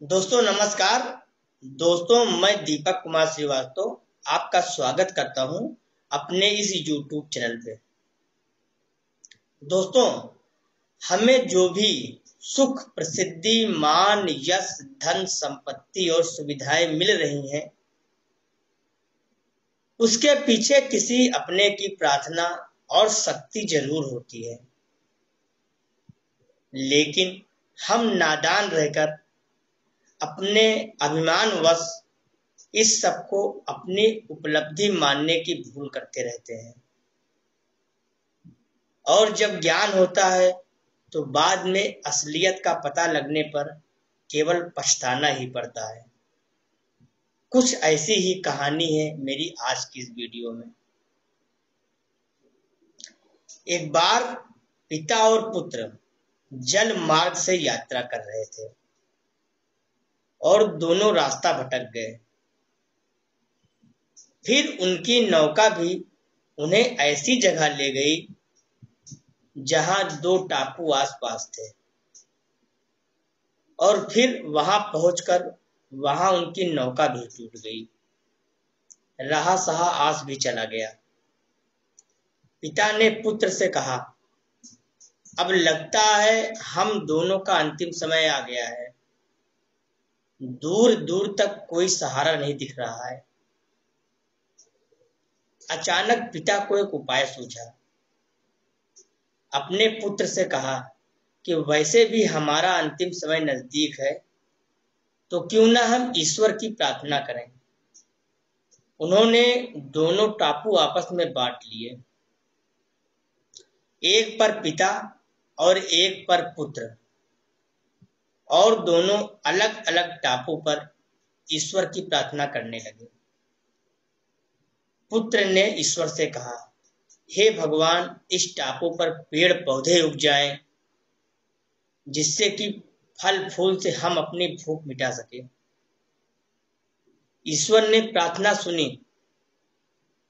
दोस्तों नमस्कार। दोस्तों मैं दीपक कुमार श्रीवास्तव आपका स्वागत करता हूं अपने इस YouTube चैनल पे। दोस्तों हमें जो भी सुख, प्रसिद्धि, मान, यश, धन, संपत्ति और सुविधाएं मिल रही हैं, उसके पीछे किसी अपने की प्रार्थना और शक्ति जरूर होती है। लेकिन हम नादान रहकर अपने अभिमानवश इस सब को अपनी उपलब्धि मानने की भूल करते रहते हैं और जब ज्ञान होता है तो बाद में असलियत का पता लगने पर केवल पछताना ही पड़ता है। कुछ ऐसी ही कहानी है मेरी आज की इस वीडियो में। एक बार पिता और पुत्र जल मार्ग से यात्रा कर रहे थे और दोनों रास्ता भटक गए। फिर उनकी नौका भी उन्हें ऐसी जगह ले गई जहां दो टापू आसपास थे और फिर वहां पहुंचकर वहां उनकी नौका भी टूट गई। रहा सहा आस भी चला गया। पिता ने पुत्र से कहा, अब लगता है हम दोनों का अंतिम समय आ गया है। दूर दूर तक कोई सहारा नहीं दिख रहा है। अचानक पिता को एक उपाय सूझा। अपने पुत्र से कहा कि वैसे भी हमारा अंतिम समय नजदीक है, तो क्यों ना हम ईश्वर की प्रार्थना करें। उन्होंने दोनों टापू आपस में बांट लिए, एक पर पिता और एक पर पुत्र, और दोनों अलग अलग टापू पर ईश्वर की प्रार्थना करने लगे। पुत्र ने ईश्वर से कहा, हे भगवान, इस टापू पर पेड़ पौधे उग जाएं, जिससे कि फल फूल से हम अपनी भूख मिटा सके। ईश्वर ने प्रार्थना सुनी।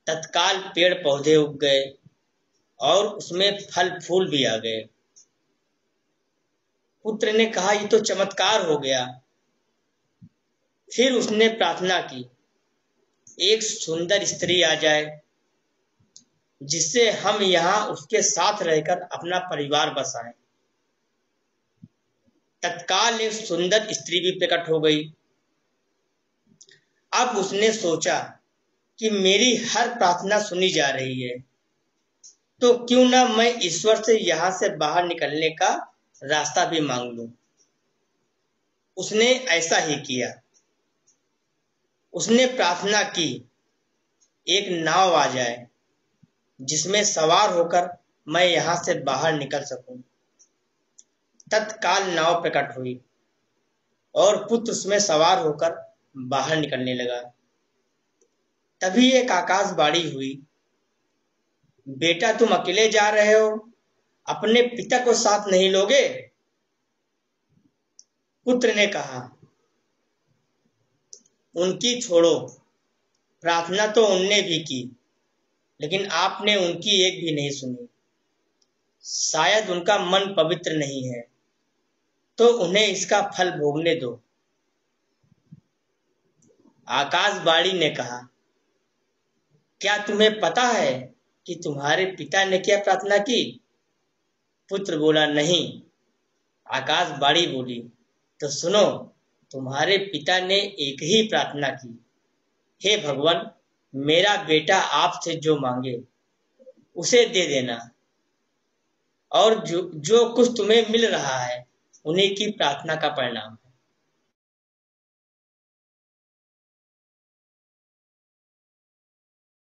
तत्काल पेड़ पौधे उग गए और उसमें फल फूल भी आ गए। पुत्र ने कहा, ये तो चमत्कार हो गया। फिर उसने प्रार्थना की, एक सुंदर स्त्री आ जाए जिससे हम यहाँ उसके साथ रहकर अपना परिवार बसाएं। तत्काल एक सुंदर स्त्री भी प्रकट हो गई। अब उसने सोचा कि मेरी हर प्रार्थना सुनी जा रही है, तो क्यों ना मैं ईश्वर से यहाँ से बाहर निकलने का रास्ता भी मांग लूं। उसने ऐसा ही किया। उसने प्रार्थना की, एक नाव आ जाए जिसमें सवार होकर मैं यहाँ से बाहर निकल सकूं। तत्काल नाव प्रकट हुई और पुत्र उसमें सवार होकर बाहर निकलने लगा। तभी एक आकाशवाणी हुई, बेटा तुम अकेले जा रहे हो, अपने पिता को साथ नहीं लोगे। पुत्र ने कहा, उनकी छोड़ो, प्रार्थना तो उनने भी की, लेकिन आपने उनकी एक भी नहीं सुनी। शायद उनका मन पवित्र नहीं है, तो उन्हें इसका फल भोगने दो। आकाशवाणी ने कहा, क्या तुम्हें पता है कि तुम्हारे पिता ने क्या प्रार्थना की? पुत्र बोला, नहीं। आकाशवाणी बोली, तो सुनो, तुम्हारे पिता ने एक ही प्रार्थना की, हे भगवान, मेरा बेटा आपसे जो मांगे उसे दे देना, और जो कुछ तुम्हें मिल रहा है उन्हीं की प्रार्थना का परिणाम है।